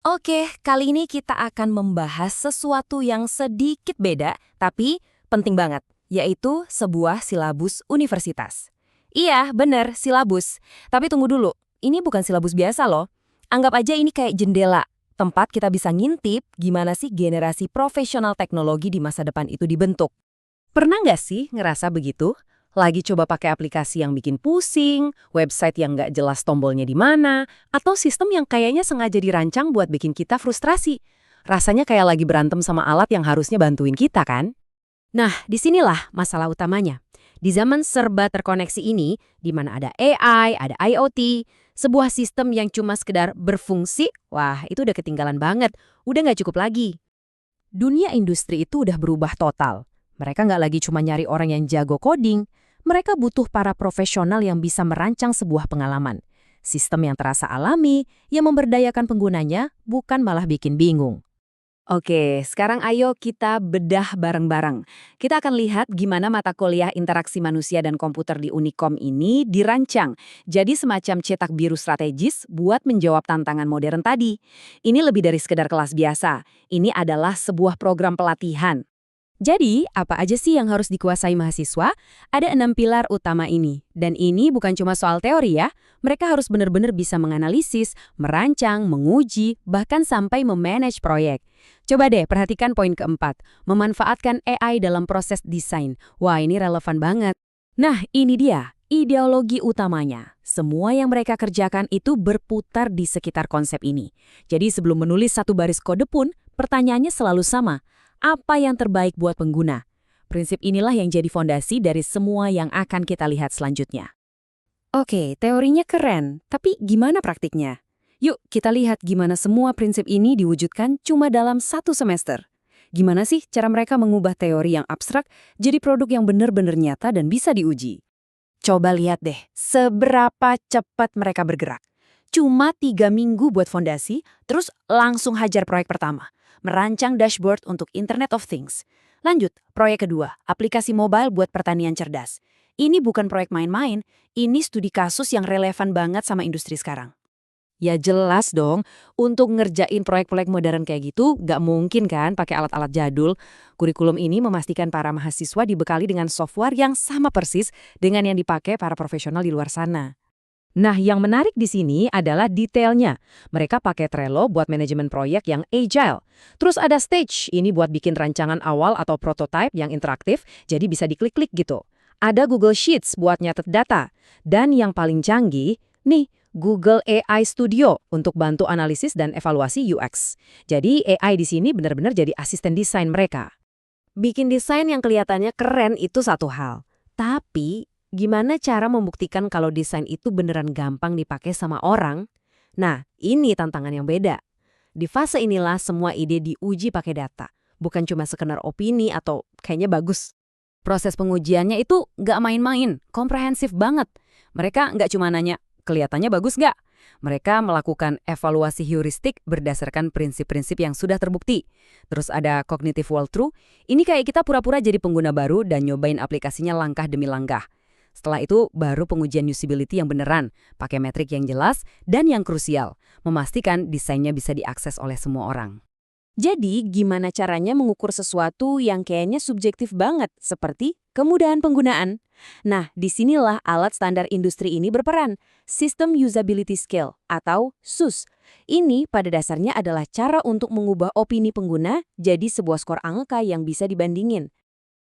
Oke, kali ini kita akan membahas sesuatu yang sedikit beda, tapi penting banget, yaitu sebuah silabus universitas. Iya, bener, silabus. Tapi tunggu dulu, ini bukan silabus biasa loh. Anggap aja ini kayak jendela, tempat kita bisa ngintip gimana sih generasi profesional teknologi di masa depan itu dibentuk. Pernah nggak sih ngerasa begitu? Lagi coba pakai aplikasi yang bikin pusing, website yang nggak jelas tombolnya di mana, atau sistem yang kayaknya sengaja dirancang buat bikin kita frustrasi. Rasanya kayak lagi berantem sama alat yang harusnya bantuin kita, kan? Nah, disinilah masalah utamanya. Di zaman serba terkoneksi ini, di mana ada AI, ada IoT, sebuah sistem yang cuma sekedar berfungsi, wah itu udah ketinggalan banget, udah nggak cukup lagi. Dunia industri itu udah berubah total. Mereka nggak lagi cuma nyari orang yang jago coding, mereka butuh para profesional yang bisa merancang sebuah pengalaman. Sistem yang terasa alami, yang memberdayakan penggunanya, bukan malah bikin bingung. Oke, sekarang ayo kita bedah bareng-bareng. Kita akan lihat gimana mata kuliah interaksi manusia dan komputer di Unicom ini dirancang. Jadi semacam cetak biru strategis buat menjawab tantangan modern tadi. Ini lebih dari sekedar kelas biasa. Ini adalah sebuah program pelatihan. Jadi, apa aja sih yang harus dikuasai mahasiswa? Ada 6 pilar utama ini. Dan ini bukan cuma soal teori ya. Mereka harus benar-benar bisa menganalisis, merancang, menguji, bahkan sampai memanage proyek. Coba deh perhatikan poin keempat. Memanfaatkan AI dalam proses desain. Wah, ini relevan banget. Nah, ini dia. Ideologi utamanya. Semua yang mereka kerjakan itu berputar di sekitar konsep ini. Jadi sebelum menulis satu baris kode pun, pertanyaannya selalu sama. Apa yang terbaik buat pengguna? Prinsip inilah yang jadi fondasi dari semua yang akan kita lihat selanjutnya. Oke, teorinya keren, tapi gimana praktiknya? Yuk, kita lihat gimana semua prinsip ini diwujudkan cuma dalam satu semester. Gimana sih cara mereka mengubah teori yang abstrak jadi produk yang benar-benar nyata dan bisa diuji? Coba lihat deh, seberapa cepat mereka bergerak. Cuma 3 minggu buat fondasi, terus langsung hajar proyek pertama. Merancang dashboard untuk Internet of Things. Lanjut, proyek kedua, aplikasi mobile buat pertanian cerdas. Ini bukan proyek main-main, ini studi kasus yang relevan banget sama industri sekarang. Ya jelas dong, untuk ngerjain proyek-proyek modern kayak gitu, nggak mungkin kan pakai alat-alat jadul. Kurikulum ini memastikan para mahasiswa dibekali dengan software yang sama persis dengan yang dipakai para profesional di luar sana. Nah, yang menarik di sini adalah detailnya. Mereka pakai Trello buat manajemen proyek yang agile. Terus ada Stage, ini buat bikin rancangan awal atau prototype yang interaktif, jadi bisa diklik-klik gitu. Ada Google Sheets buat nyatet data. Dan yang paling canggih, nih, Google AI Studio untuk bantu analisis dan evaluasi UX. Jadi AI di sini benar-benar jadi asisten desain mereka. Bikin desain yang kelihatannya keren itu satu hal. Tapi gimana cara membuktikan kalau desain itu beneran gampang dipakai sama orang? Nah, ini tantangan yang beda. Di fase inilah semua ide diuji pakai data, bukan cuma sekedar opini atau kayaknya bagus. Proses pengujiannya itu nggak main-main, komprehensif banget. Mereka nggak cuma nanya, kelihatannya bagus nggak? Mereka melakukan evaluasi heuristik berdasarkan prinsip-prinsip yang sudah terbukti. Terus ada cognitive walkthrough, ini kayak kita pura-pura jadi pengguna baru dan nyobain aplikasinya langkah demi langkah. Setelah itu, baru pengujian usability yang beneran, pakai metrik yang jelas, dan yang krusial, memastikan desainnya bisa diakses oleh semua orang. Jadi, gimana caranya mengukur sesuatu yang kayaknya subjektif banget, seperti kemudahan penggunaan? Nah, disinilah alat standar industri ini berperan, System Usability Scale, atau SUS. Ini pada dasarnya adalah cara untuk mengubah opini pengguna jadi sebuah skor angka yang bisa dibandingin.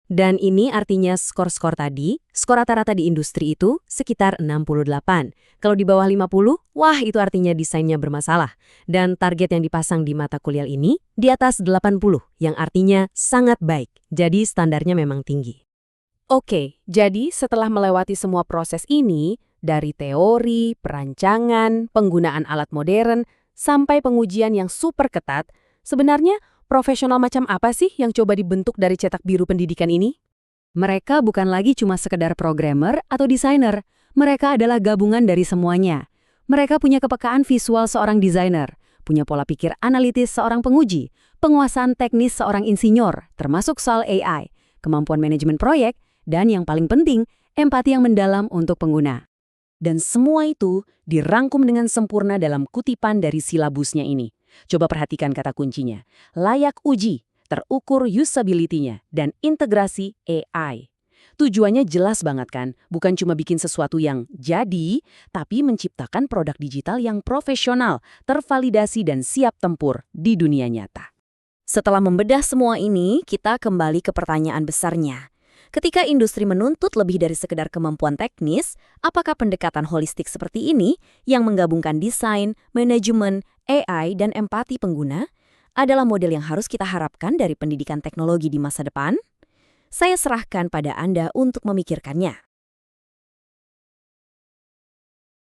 Dan ini artinya skor-skor tadi, skor rata-rata di industri itu sekitar 68. Kalau di bawah 50, wah itu artinya desainnya bermasalah. Dan target yang dipasang di mata kuliah ini di atas 80, yang artinya sangat baik. Jadi standarnya memang tinggi. Oke, jadi setelah melewati semua proses ini, dari teori, perancangan, penggunaan alat modern, sampai pengujian yang super ketat, sebenarnya profesional macam apa sih yang coba dibentuk dari cetak biru pendidikan ini? Mereka bukan lagi cuma sekedar programmer atau desainer. Mereka adalah gabungan dari semuanya. Mereka punya kepekaan visual seorang desainer, punya pola pikir analitis seorang penguji, penguasaan teknis seorang insinyur, termasuk soal AI, kemampuan manajemen proyek, dan yang paling penting, empati yang mendalam untuk pengguna. Dan semua itu dirangkum dengan sempurna dalam kutipan dari silabusnya ini. Coba perhatikan kata kuncinya. Layak uji, terukur usability-nya, dan integrasi AI. Tujuannya jelas banget kan, bukan cuma bikin sesuatu yang jadi, tapi menciptakan produk digital yang profesional, tervalidasi dan siap tempur di dunia nyata. Setelah membedah semua ini, kita kembali ke pertanyaan besarnya. Ketika industri menuntut lebih dari sekedar kemampuan teknis, apakah pendekatan holistik seperti ini yang menggabungkan desain, manajemen, AI, dan empati pengguna adalah model yang harus kita harapkan dari pendidikan teknologi di masa depan? Saya serahkan pada Anda untuk memikirkannya.